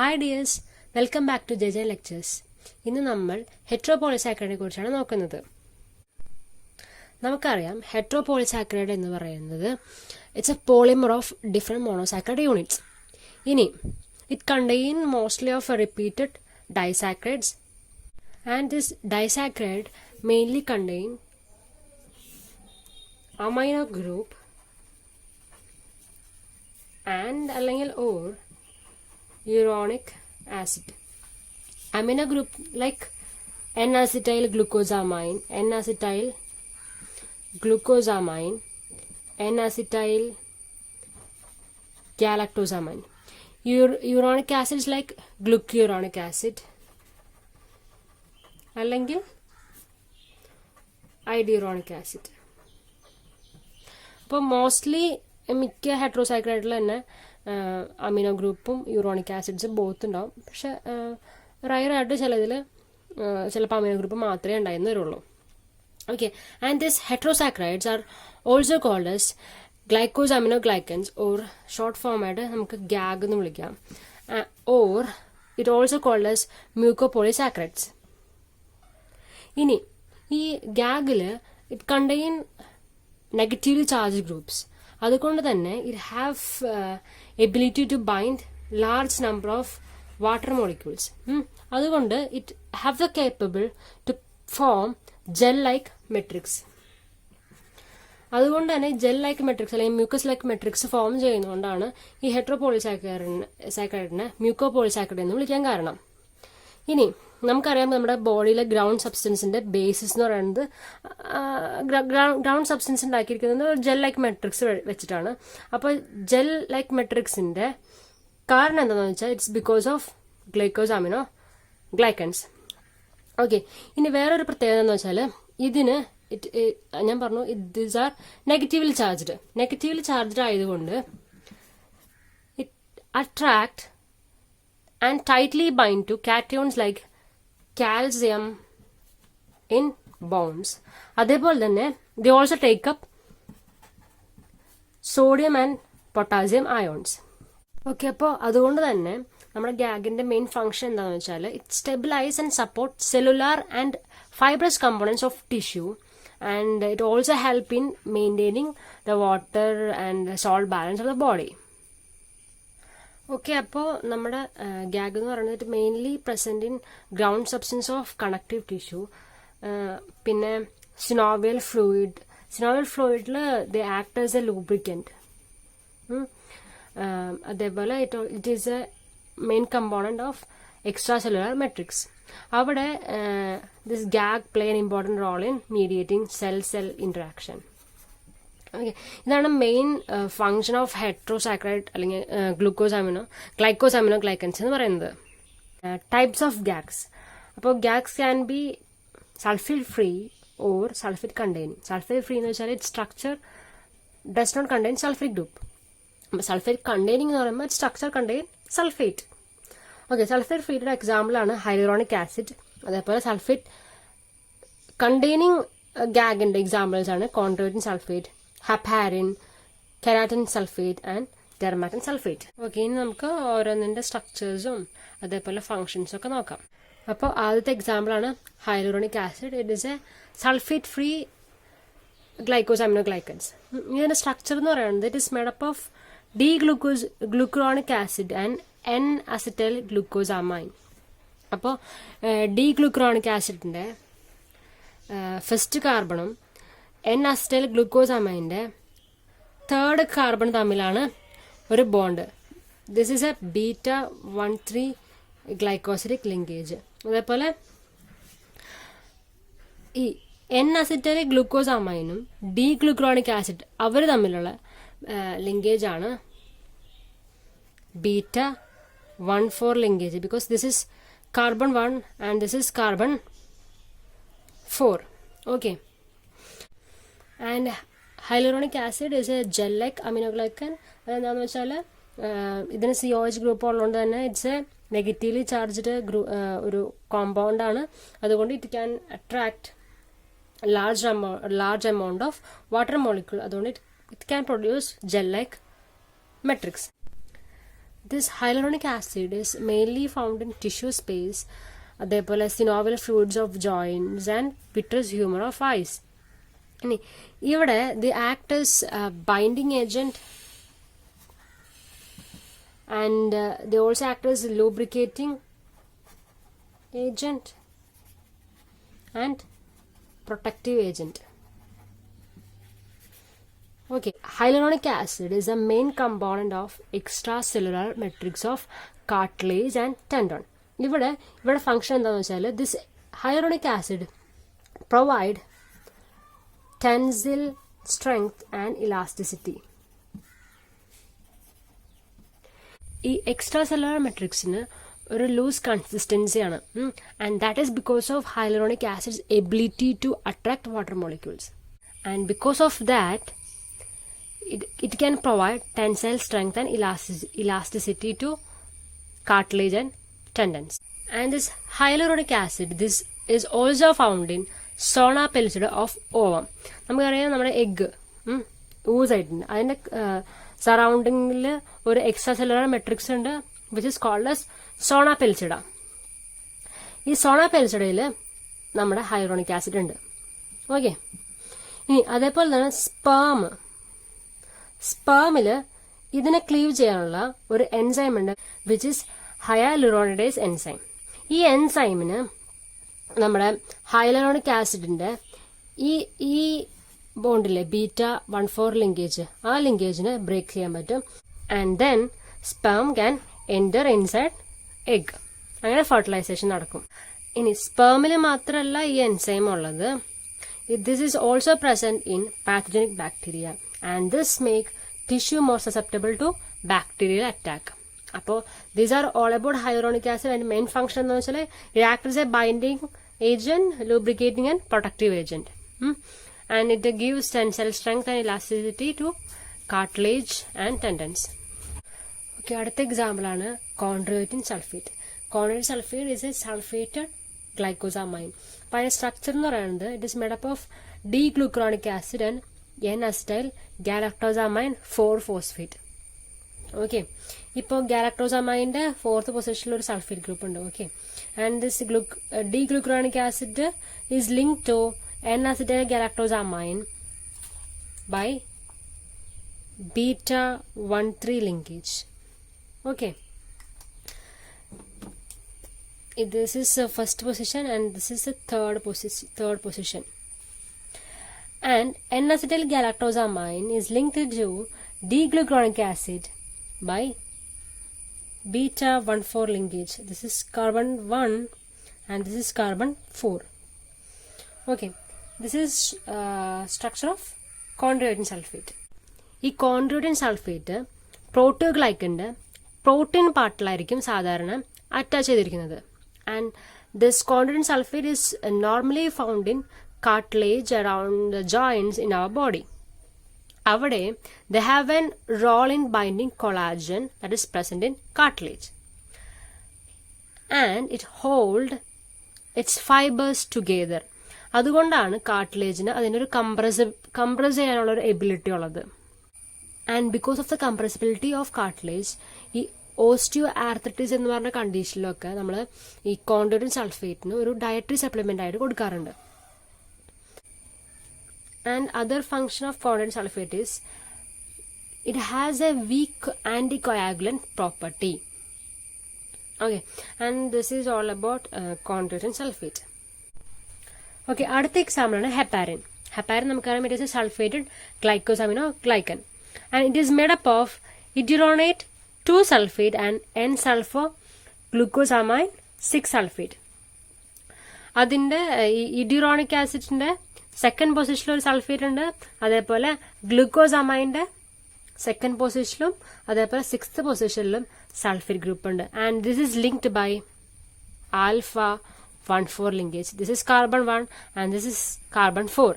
Hi dears, welcome back to J lectures. ഇന്ന് നമ്മൾ ഹെട്രോപോളിസാക്കറൈഡിനെ കുറിച്ചാണ് നോക്കുന്നത്. നമുക്കറിയാം ഹെട്രോപോളിസാക്കറൈഡ് എന്ന് പറയുന്നത് it's a polymer of different monosaccharide units. ഇനി it contain mostly of repeated disaccharides and this disaccharide mainly contain amino group and അല്ലെങ്കിൽ or uronic acid. Amino group like N-acetyl glucosamine, N-acetyl glucosamine, N-acetyl galactosamine. Uronic acids like glucuronic acid അല്ലെങ്കിൽ idiuronic acid. അപ്പോൾ mostly മിക്ക ഹെട്രോസാക്കറൈഡിൽ തന്നെ amino ഗ്രൂപ്പും യൂറോണിക് ആസിഡ്സും both ഉണ്ടാവും. പക്ഷെ റയറായിട്ട് ചിലതിൽ ചിലപ്പോൾ അമിനോ ഗ്രൂപ്പ് മാത്രമേ ഉണ്ടായിരുന്നു വരുള്ളൂ. Okay, and this heterosaccharides are also called as glycosaminoglycans or short ഫോമായിട്ട് നമുക്ക് ഗാഗ് എന്ന് വിളിക്കാം. Or it also called as mucopolysaccharides. ഇനി ഈ ഗാഗിൽ it contain negatively charge groups. അതുകൊണ്ട് തന്നെ it have ability to bind large number of water molecules. അതുകൊണ്ട് it have the capable to form gel like matrix. അതുകൊണ്ട് തന്നെ ജെൽ ലൈക്ക് മെട്രിക്സ് അല്ലെങ്കിൽ mucus like matrix form ചെയ്യുന്നതുകൊണ്ടാണ് ഈ ഹെട്രോപോളിസാക്കറൈഡിനെ മ്യൂക്കോപോളിസാക്കറൈഡ് എന്ന് വിളിക്കാൻ കാരണം. ഇനി നമുക്കറിയാം നമ്മുടെ ബോഡിയിലെ ഗ്രൗണ്ട് സബ്സ്റ്റൻസിന്റെ ബേസിസ് എന്ന് പറയുന്നത് ഗ്രൗണ്ട് സബ്സ്റ്റൻസ് ഉണ്ടാക്കിയിരിക്കുന്നത് ജെൽ ലൈക്ക് മെട്രിക്സ് വെച്ചിട്ടാണ്. അപ്പോൾ ജെൽ ലൈക്ക് മെട്രിക്സിന്റെ കാരണം എന്താണെന്ന് വെച്ചാൽ it's because of glycosaminoglycans. Okay, ഇനി വേറൊരു പ്രത്യേകത എന്ന് വെച്ചാൽ ഇതിന് ഞാൻ പറഞ്ഞു ദീസ് ആർ നെഗറ്റീവ്ലി ചാർജ്ഡ് ആയതുകൊണ്ട് it attract and tightly bind to cations like calcium in bones. അതേപോലെ തന്നെ they also take up sodium and potassium ions. Okay, അപ്പോൾ അതുകൊണ്ട് തന്നെ നമ്മുടെ ഗാഗിന്റെ മെയിൻ ഫംഗ്ഷൻ എന്താണെന്ന് വെച്ചാൽ it stabilise and support cellular and fibrous components of tissue and it also help in maintaining the water and salt balance of the body. Okay, അപ്പോൾ നമ്മുടെ GAG എന്ന് പറയുന്നത് mainly present in ground substance of connective tissue. പിന്നെ synovial ഫ്ലൂയിഡിൽ they act as a lubricant. അതേപോലെ it is a main component of extra cellular matrix. അവിടെ this GAG play an important role in mediating cell interaction. Okay, ഇതാണ് main function of heterosaccharide അല്ലെങ്കിൽ glycosaminoglycans എന്ന് പറയുന്നത്. Types of GAGs. അപ്പോൾ GAGs can be sulphate free or sulphate containing. Sulphate free എന്ന് വെച്ചാൽ it structure does not contain sulphate group. അപ്പോൾ sulphate containing എന്ന് പറയുമ്പോൾ structure contain sulphate. Okay, sulphate ഫ്രീയുടെ എക്സാമ്പിൾ ആണ് ഹൈലൂറോണിക് ആസിഡ്. അതേപോലെ സൾഫേറ്റ് കണ്ടെയ്നിങ് ഗാഗിന്റെ എക്സാമ്പിൾസ് ആണ് chondroitin sulphate, heparin, keratin sulphate and dermatan sulphate. Okay, ഇനി നമുക്ക് ഓരോന്നിന്റെ സ്ട്രക്ചേഴ്സും അതേപോലെ ഫംഗ്ഷൻസും ഒക്കെ നോക്കാം. അപ്പോൾ ആദ്യത്തെ എക്സാമ്പിൾ ആണ് hyaluronic acid. It is a sulphate free glycosaminoglycans. ഇതിന്റെ സ്ട്രക്ചർ എന്ന് പറയുന്നത് it is made up of glucuronic acid and N-acetyl glucosamine. അപ്പോൾ glucuronic ആസിഡിന്റെ ഫസ്റ്റ് കാർബണും N-acetyl glucosamine തേർഡ് കാർബൺ തമ്മിലാണ് ഒരു bond. This is a β13 glycosidic linkage. അതേപോലെ ഈ N-acetyl glucosamine glucuronic ആസിഡ് അവർ തമ്മിലുള്ള ലിങ്കേജ് ആണ് β14 linkage because this is carbon 1 and this is carbon 4. Okay, and hyaluronic acid is a gel like aminoglycan. അതെന്താണെന്ന് വെച്ചാൽ ഇതിന് COH group ഉള്ളതുകൊണ്ട് തന്നെ it's A negatively charged ഒരു കോമ്പൗണ്ട് ആണ്. അതുകൊണ്ട് it can attract large amount of water molecule. അതുകൊണ്ട് it can produce gel like matrix. This hyaluronic acid is mainly found in tissue space, അതേപോലെ synovial fluids of joints and vitreous humor of eyes. ഇനി ഇവിടെ the act as binding agent and they also act as lubricating agent and protective agent. Okay, hyaluronic acid is a main component of extracellular matrix of cartilage and tendon. ഇവിടെ function എന്താണെന്ന് വെച്ചാൽ this hyaluronic acid provide tensile strength and elasticity. ഈ extra മെട്രിക്സിന് ഒരു loose കൺസിസ്റ്റൻസിയാണ്, and that is because of hyaluronic acid's ability to attract water molecules, and because of that it can provide tensile strength and elasticity to cartilage and tendons. And this hyaluronic acid, this is also found in sona pellucida of ovum. നമുക്കറിയാം നമ്മുടെ egg ഊസായിട്ടുണ്ട്, അതിന്റെ സറൗണ്ടിങ്ങിൽ ഒരു extra cellular matrix ഉണ്ട് which is called as സോണ പെൽസിഡ. ഈ സോണ പെൽസിഡയിൽ നമ്മുടെ hyaluronic acid ഉണ്ട്. Okay, ഇനി അതേപോലെ തന്നെ സ്പേമില് ഇതിനെ ക്ലീവ് ചെയ്യാനുള്ള ഒരു എൻസൈം ഉണ്ട് വിച്ച് ഇസ് ഹയാലുറോണിഡേസ് എൻസൈം. ഈ എൻസൈമിന് നമ്മുടെ ഹൈലറോണിക് ആസിഡിന്റെ ഈ ബോണ്ടിലെ β14 ലിങ്കേജ്, ആ ലിങ്കേജിന് ബ്രേക്ക് ചെയ്യാൻ പറ്റും, and then sperm can enter inside egg. അങ്ങനെ ഫെർട്ടിലൈസേഷൻ നടക്കും. ഇനി സ്പേമിൽ മാത്രമല്ല ഈ എൻസൈം ഉള്ളത്, this is also present in pathogenic bacteria, and this make tissue more susceptible to bacterial attack. അപ്പോൾ these are all about hyaluronic acid. അതിന്റെ main function എന്ന് വെച്ചാൽ it act as a binding agent, lubricating and protective agent, and it gives tensile strength and elasticity to cartilage and tendons. Okay, അടുത്ത example ആണ് chondroitin sulphate. Chondroitin sulphate is a sulphated glycosamine. അപ്പോൾ അതിന്റെ structure എന്ന് പറയുന്നത് it is made up of D glucuronic acid and N-acetyl galactosamine 4-phosphate. Okay, ഇപ്പോൾ ഗാലക്ടോസാമൈൻ്റെ 4th പൊസിഷനിൽ ഒരു സൾഫേറ്റ് ഗ്രൂപ്പ് ഉണ്ട്. Okay, and this D glucuronic acid is link to N-acetyl galactosamine by β13 linkage. Okay, this is the first position and this is the third position. And N-acetyl galactosamine is linked to D-glucuronic acid by β14 linkage. This is carbon 1 and this is carbon 4. Okay, this is structure of chondroitin sulfate. ഈ കോൺഡ്രോയിറ്റിൻ sulphate പ്രോട്ടിയോഗ്ലൈക്കന്റെ protein പാർട്ടിലായിരിക്കും സാധാരണ attach ചെയ്തിരിക്കുന്നത്, and this chondroitin sulphate is normally found in cartilage around the joints in our body. അവിടെ they have an role in binding collagen that is present in cartilage, and it hold its fibres together. അതുകൊണ്ടാണ് കാർട്ടിലേജിന് അതിനൊരു compress ചെയ്യാനുള്ള ഒരു ability ഉള്ളത്. And because of the compressibility of cartilage, ഈ osteoarthritis എന്ന് പറഞ്ഞ കണ്ടീഷനിലൊക്കെ നമ്മൾ ഈ കോൺഡ്രോയിറ്റിൻ സൾഫേറ്റിന് ഒരു ഡയറ്ററി സപ്ലിമെന്റ് ആയിട്ട് കൊടുക്കാറുണ്ട്. And other function of chondroitin sulphate is it has a weak anticoagulant property. Okay, and this is all about chondroitin sulphate. Okay, അടുത്ത example ആണ് ഹെപ്പാരിൻ. ഹെപ്പാരിൻ നമുക്കറിയാം it is a sulphated glycosaminoglycan, and it is made up of iduronate 2 sulfate and N-sulfur glucosamine 6 sulfate. അതിന്റെ ഇഡിറോണിക് ആസിഡിന്റെ second പൊസിഷനിൽ ഒരു sulphate ഉണ്ട്, അതേപോലെ ഗ്ലൂക്കോസാമൈൻ്റെ second പൊസിഷനിലും അതേപോലെ 6th പൊസിഷനിലും സൾഫേറ്റ് ഗ്രൂപ്പ് ഉണ്ട്. And this is linked by α1,4 linkage. This is carbon 1 and this is carbon 4.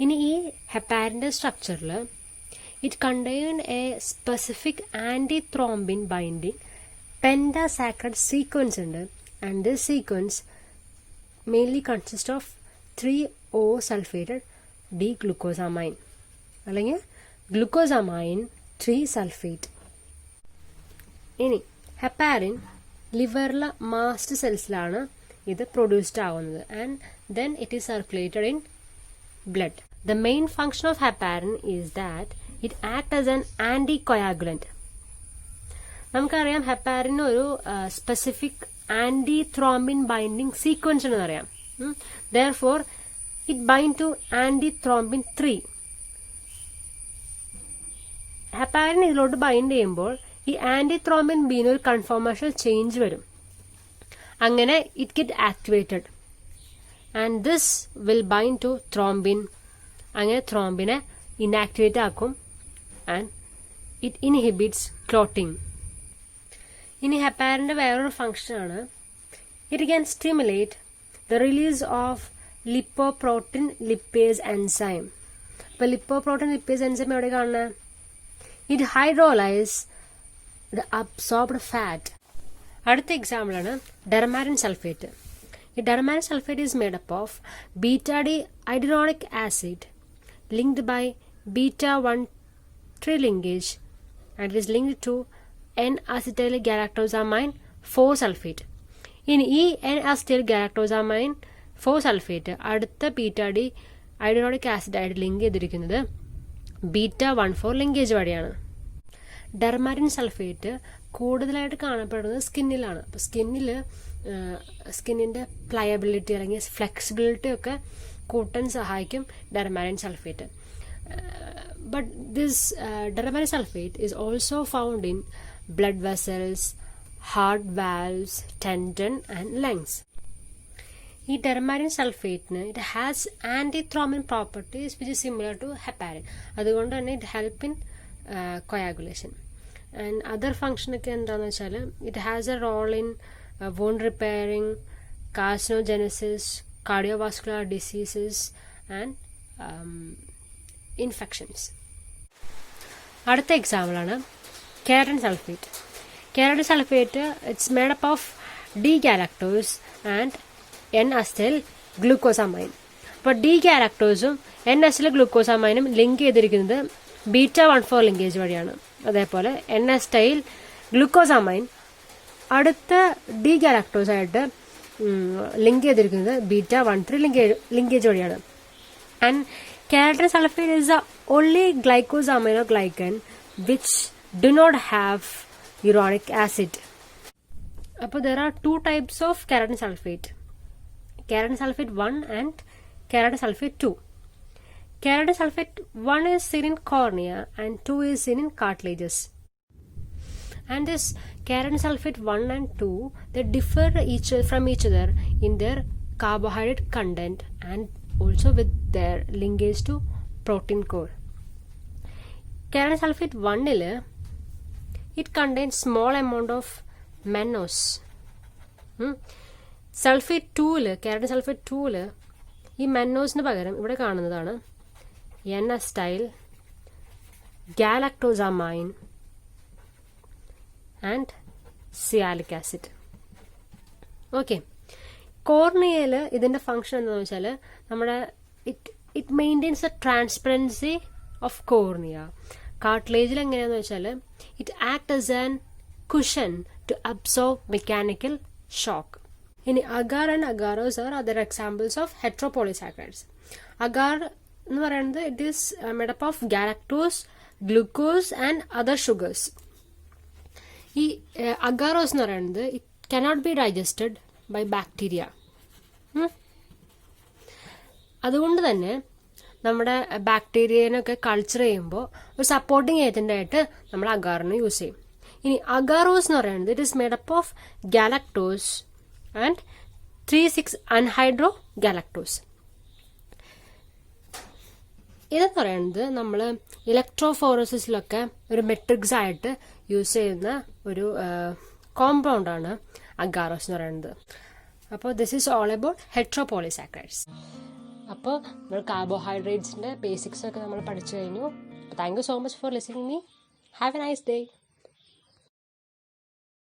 ഇനി ഈ ഹെപ്പാരിന്റെ സ്ട്രക്ചറിൽ it contained a specific antithrombin binding pentasaccharide sequence ഉണ്ട്, and this sequence mainly consists of 3O sulfated D-glucosamine അല്ലെങ്കിൽ glucosamine 3 sulfate. ഇനി heparin ലിവറിലെ mast സെൽസിലാണ് ഇത് produced ആവുന്നത് and then it is circulated in blood. The main function of heparin is that it acts as an anticoagulant. നമുക്കറിയാം ഹെപ്പാരിന് ഒരു specific anti thrombin binding sequence എന്ന് പറയാം. Therefore, it bind to antithrombin 3. Heparin ഇതിലോട്ട് bind ചെയ്യുമ്പോൾ ഈ antithrombin ബീന് ഒരു കൺഫോർമേഷൻ ചേഞ്ച് വരും. അങ്ങനെ it get activated and this will bind to thrombin. അങ്ങനെ ത്രോംബിനെ ഇനാക്ടിവേറ്റ് ആക്കും and it inhibits clotting. ഇനി ഹെപ്പാരിന്റെ വേറൊരു ഫംഗ്ഷൻ ആണ് it can stimulate the release of lipoprotein lipase enzyme. അപ്പോൾ lipoprotein lipase enzyme എവിടെ കാണുന്നത്? it hydrolyze the absorbed fat. അടുത്ത എക്സാമ്പിൾ ആണ് ഡെർമാരിൻ sulphate. The dermarin sulfate is made up of beta-D-iduronate acid linked by beta-1,3 linkage and it is linked to N-acetyl-galactosamine 4-sulfate. ഇനി ഈ N-acetyl-galactosamine 4-sulfate അടുത്ത beta-D-iduronate acid ആയിട്ട് link ചെയ്തിരിക്കുന്നത് beta-1,4 linkage വഴിയാണ്. ഡെർമാരിൻ sulphate കൂടുതലായിട്ട് കാണപ്പെടുന്നത് സ്കിന്നിലാണ്. അപ്പോൾ സ്കിന്നിൻ്റെ പ്ലയബിലിറ്റി അല്ലെങ്കിൽ ഫ്ലെക്സിബിലിറ്റി ഒക്കെ കൂട്ടാൻ സഹായിക്കും dermatan sulphate. But this dermatan sulphate is also found in blood vessels, heart valves, tendon and lungs. ഈ ഡെർമാരിൻ സൾഫേറ്റിന് it has antithrombin properties which is similar to heparin. അതുകൊണ്ട് തന്നെ it help in coagulation. And other function ഒക്കെ എന്താണെന്ന് വെച്ചാൽ it has a role in wound repairing, carcinogenesis, cardiovascular diseases and infections. അടുത്ത example ആണ് keratin sulphate. Keratin sulphate it's made up of D-galactose and N-acetyl glucosamine. അപ്പോൾ D-galactoseഉം N-acetyl glucosamine link ചെയ്തിരിക്കുന്നത് beta-1,4 linkage വഴിയാണ്. അതേപോലെ N-acetyl glucosamine അടുത്ത D-galactose ആയിട്ട് link ചെയ്തിരിക്കുന്നത് beta-1,3 linkage വഴിയാണ്. And keratin sulfate is the only glycosaminoglycan which do not have uronic acid. അപ്പോൾ there are two types of keratin sulfate. Keratin sulfate 1 and keratin sulfate 2. Keratin sulfate 1 is seen in cornea and 2 is seen in cartilages. And this keratin sulfate 1 and 2, they differ from each other in their carbohydrate content and also with their linkage to protein core. Keratin sulfate 1 it contains small amount of mannose. Sulfate 2 keratin sulfate 2 ഈ മെന്നോസിന് പകരം ഇവിടെ കാണുന്നതാണ് N-acetyl galactosamine and sialic acid. Okay, കോർണിയയിൽ ഇതിൻ്റെ function എന്താണെന്ന് വെച്ചാൽ നമ്മുടെ it maintains the transparency of cornea. കാർട്ടിലേജിൽ എങ്ങനെയാണെന്ന് വെച്ചാൽ it act as an cushion to absorb mechanical shock. ഇനി agar and agarose are other examples of heteropolysaccharides. Agar എന്ന് പറയുന്നത് it is made up of galactose, glucose and other sugars. ഈ agarose എന്ന് പറയുന്നത് it cannot be digested by bacteria. അതുകൊണ്ട് തന്നെ നമ്മുടെ ബാക്ടീരിയനൊക്കെ culture ചെയ്യുമ്പോൾ ഒരു സപ്പോർട്ടിങ് ഏജന്റ് ആയിട്ട് നമ്മൾ അഗാറിനെ യൂസ് ചെയ്യും. ഇനി അഗാറോസ് എന്ന് പറയുന്നത് it is made up of galactose and 3,6 anhydro galactose. ഇതെന്ന് പറയുന്നത് നമ്മൾ ഇലക്ട്രോഫോറസിസിലൊക്കെ ഒരു മെട്രിക്സ് ആയിട്ട് യൂസ് ചെയ്യുന്ന ഒരു കോമ്പൗണ്ടാണ് അഗാറോസ് എന്ന് പറയുന്നത്. അപ്പോൾ ദിസ് ഈസ് ഓൾ അബൌട്ട് ഹെട്രോപോളിസാക്കറൈഡ്സ്. അപ്പോൾ നമ്മൾ കാർബോഹൈഡ്രേറ്റ്സിൻ്റെ ബേസിക്സ് ഒക്കെ നമ്മൾ പഠിച്ചു കഴിഞ്ഞു. Thank you so much for listening me. Have A nice day.